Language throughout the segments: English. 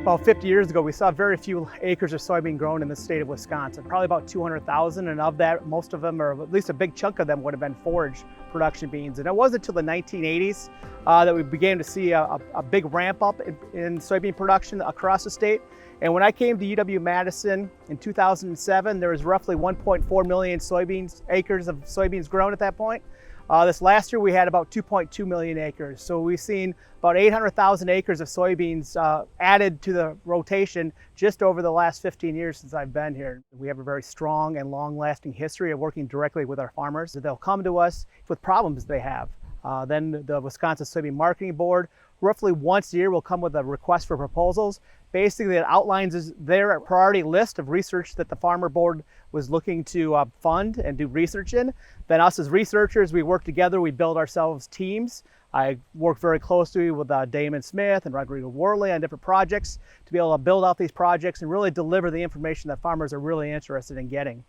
About 50 years ago, we saw very few acres of soybean grown in the state of Wisconsin, probably about 200,000, and of that, most of them, or at least a big chunk of them, would have been forage production beans. And it wasn't until the 1980s that we began to see a big ramp up in soybean production across the state. And when I came to UW-Madison in 2007, there was roughly 1.4 million acres of soybeans grown at that point. This last year we had about 2.2 million acres. So we've seen about 800,000 acres of soybeans added to the rotation just over the last 15 years since I've been here. We have a very strong and long-lasting history of working directly with our farmers. They'll come to us with problems they have. Then the Wisconsin Soybean Marketing Board, roughly once a year, will come with a request for proposals. Basically, it outlines their priority list of research that the Farmer Board was looking to fund and do research in. Then us as researchers, we work together, we build ourselves teams. I work very closely with Damon Smith and Rodrigo Worley on different projects to be able to build out these projects and really deliver the information that farmers are really interested in getting.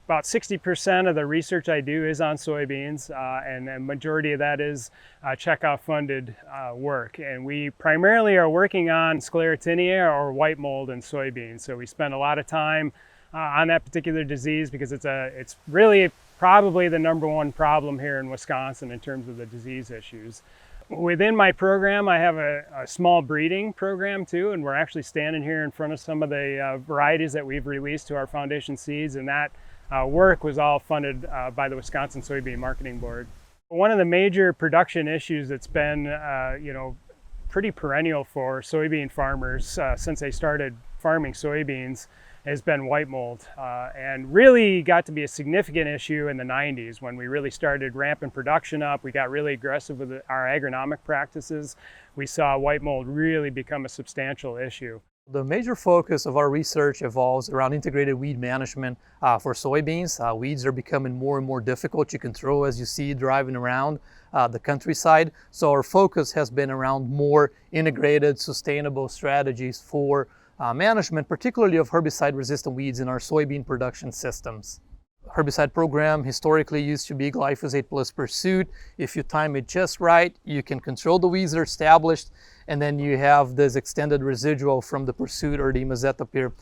About 60% of the research I do is on soybeans, and the majority of that is checkoff funded work. And we primarily are working on sclerotinia or white mold in soybeans. So we spend a lot of time on that particular disease because it's really probably the #1 problem here in Wisconsin in terms of the disease issues. Within my program, I have a small breeding program too, and we're actually standing here in front of some of the varieties that we've released to our foundation seeds, and that work was all funded by the Wisconsin Soybean Marketing Board. One of the major production issues that's been pretty perennial for soybean farmers since they started farming soybeans has been white mold, and really got to be a significant issue in the 90s when we really started ramping production up. We got really aggressive with our agronomic practices. We saw white mold really become a substantial issue. The major focus of our research evolves around integrated weed management for soybeans. Weeds are becoming more and more difficult to control as you see driving around the countryside. So our focus has been around more integrated, sustainable strategies for management, particularly of herbicide-resistant weeds in our soybean production systems. Herbicide program historically used to be glyphosate plus pursuit. If you time it just right, you can control the weeds that are established, and then you have this extended residual from the pursuit or the imazethapyr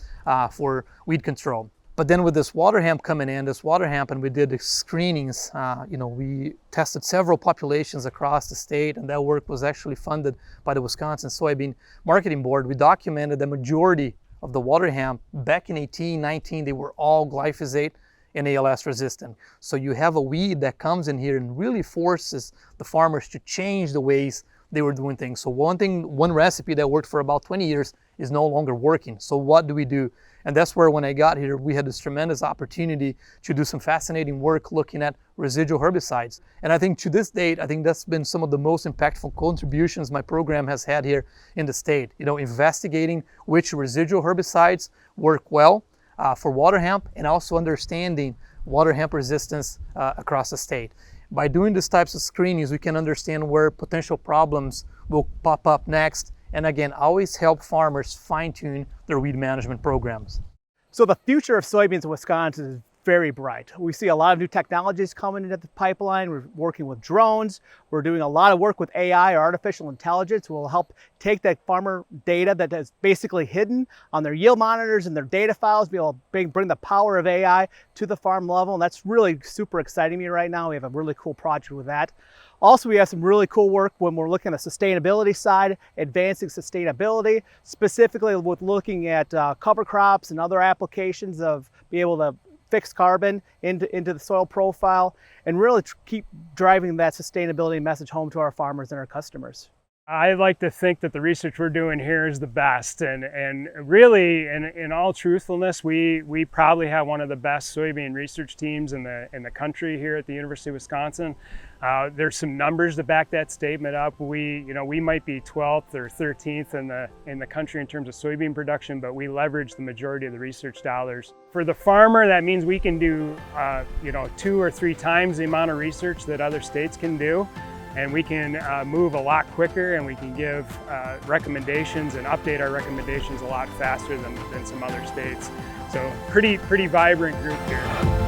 for weed control. But then with this water hemp coming in, and we did screenings, we tested several populations across the state, and that work was actually funded by the Wisconsin Soybean Marketing Board. We documented the majority of the water hemp back in 1819, they were all glyphosate and ALS resistant. So you have a weed that comes in here and really forces the farmers to change the ways they were doing things. So one recipe that worked for about 20 years is no longer working. So what do we do? And that's where when I got here, we had this tremendous opportunity to do some fascinating work looking at residual herbicides. And I think to this date, I think that's been some of the most impactful contributions my program has had here in the state. Investigating which residual herbicides work well for water hemp, and also understanding water hemp resistance across the state. By doing these types of screenings, we can understand where potential problems will pop up next, and again, always help farmers fine-tune their weed management programs. So the future of soybeans in Wisconsin is very bright. We see a lot of new technologies coming into the pipeline. We're working with drones. We're doing a lot of work with AI, or artificial intelligence, will help take that farmer data that is basically hidden on their yield monitors and their data files, be able to bring the power of AI to the farm level. And that's really super exciting me right now. We have a really cool project with that. Also, we have some really cool work when we're looking at the sustainability side, advancing sustainability, specifically with looking at cover crops and other applications of being able to fix carbon into the soil profile, and really keep driving that sustainability message home to our farmers and our customers. I like to think that the research we're doing here is the best, and really, in all truthfulness, we probably have one of the best soybean research teams in the country here at the University of Wisconsin. There's some numbers to back that statement up. We might be 12th or 13th in the country in terms of soybean production, but we leverage the majority of the research dollars. For the farmer, that means we can do 2 or 3 times the amount of research that other states can do. And we can move a lot quicker, and we can give recommendations and update our recommendations a lot faster than some other states. So pretty vibrant group here.